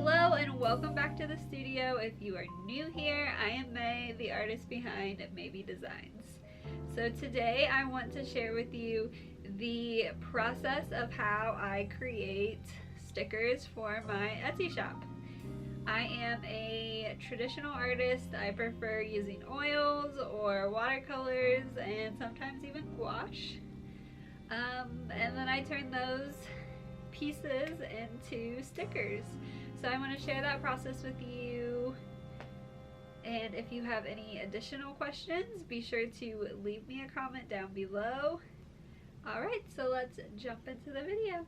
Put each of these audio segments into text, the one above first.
Hello and welcome back to the studio. If you are new here, I am May, the artist behind Maybe Designs. So today I want to share with you the process of how I create stickers for my Etsy shop. I am a traditional artist. I prefer using oils or watercolors and sometimes even gouache. And then I turn those pieces into stickers. So I want to share that process with you. And if you have any additional questions, be sure to leave me a comment down below. Alright, so let's jump into the video.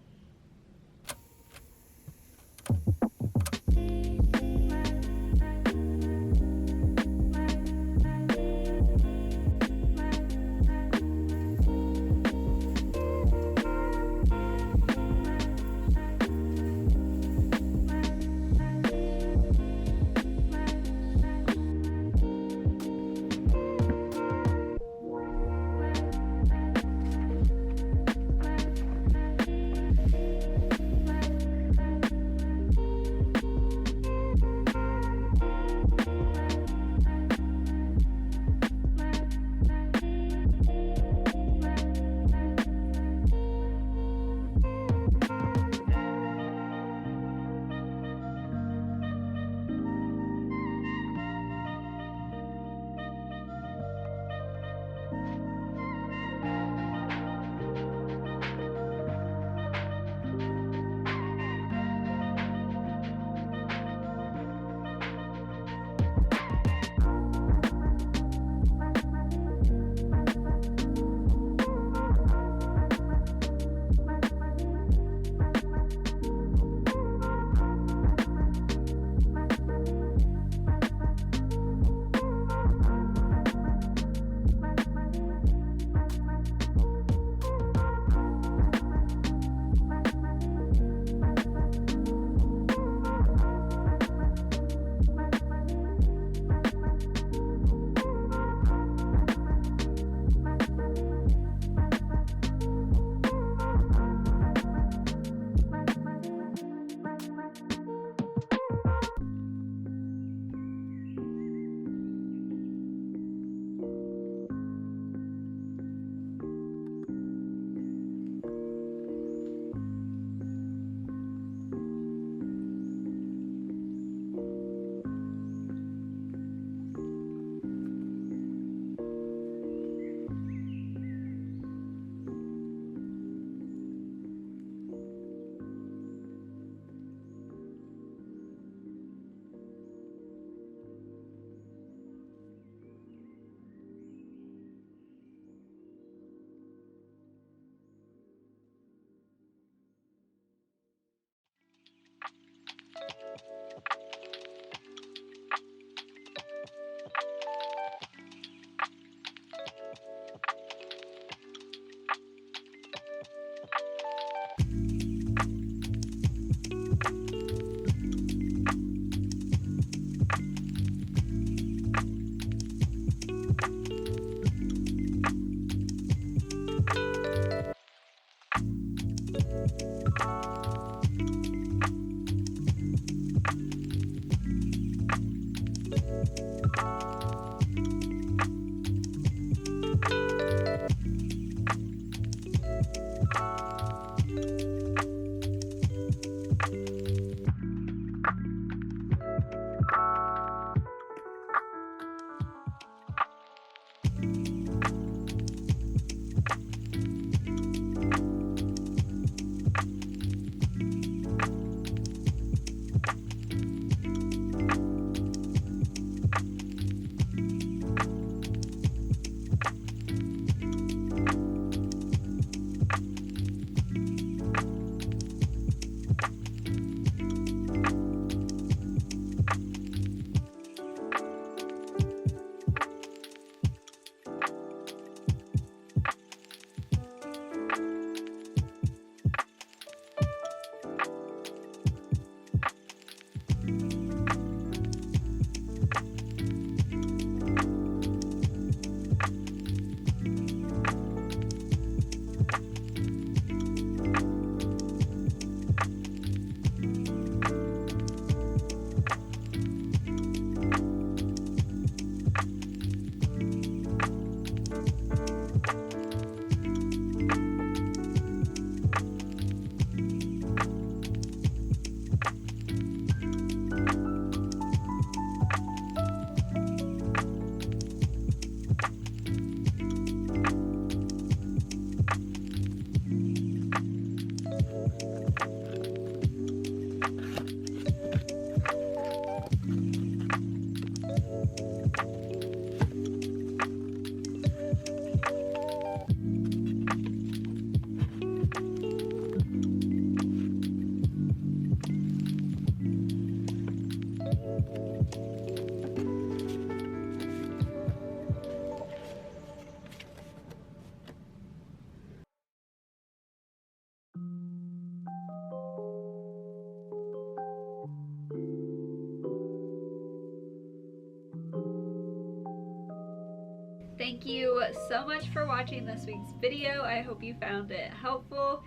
Thank you so much for watching this week's video. I hope you found it helpful.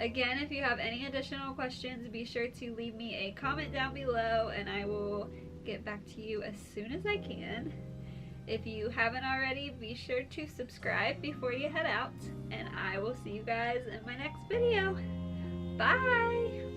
Again, if you have any additional questions, be sure to leave me a comment down below and I will get back to you as soon as I can. If you haven't already, be sure to subscribe before you head out, and I will see you guys in my next video. Bye!